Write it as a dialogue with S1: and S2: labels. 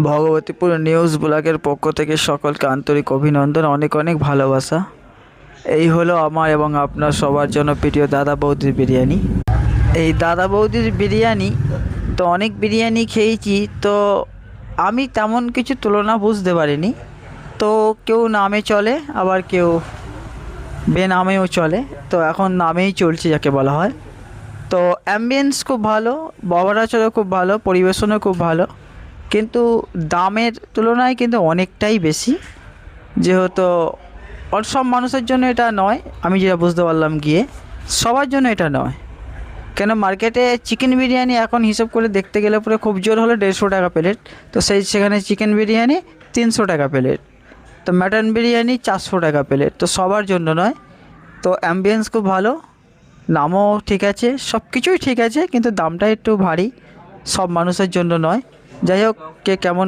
S1: Bhagabatipur news ব্লগের পক্ষ থেকে সকলকে আন্তরিক অভিনন্দন, অনেক অনেক ভালোবাসা। এই হলো আমার এবং আপনার সবার জন্য প্রিয় দাদা বৌদির বিরিয়ানি। এই দাদা বৌদির বিরিয়ানি তো অনেক বিরিয়ানি খেয়েছি, তো আমি তেমন কিছু তুলনা বুঝতে পারিনি। তো কেউ নামে চলে, আবার কেউ বেনামেও চলে। তো এখন নামেই চলছে যাকে বলা হয়। তো অ্যাম্বিয়েন্স খুব ভালো, ব্যবহার খুব ভালো, পরিবেশনও খুব ভালো, কিন্তু দামের তুলনায় কিন্তু অনেকটাই বেশি। যেহেতু সব মানুষের জন্য এটা নয়, আমি যেটা বুঝতে পারলাম গিয়ে, সবার জন্য এটা নয়। কেন মার্কেটে চিকেন বিরিয়ানি এখন হিসাব করে দেখতে গেলে পরে খুব জোর হলে 150 টাকা প্লেট, তো সেখানে চিকেন বিরিয়ানি 300 টাকা প্লেট, তো মাটন বিরিয়ানি 400 টাকা প্লেট, তো সবার জন্য নয়। তো অ্যাম্বিয়েন্স খুব ভালো, নামও ঠিক আছে, সব কিছুই ঠিক আছে, কিন্তু দামটা একটু ভারী, সব মানুষের জন্য নয়। যাই হোক, কে কেমন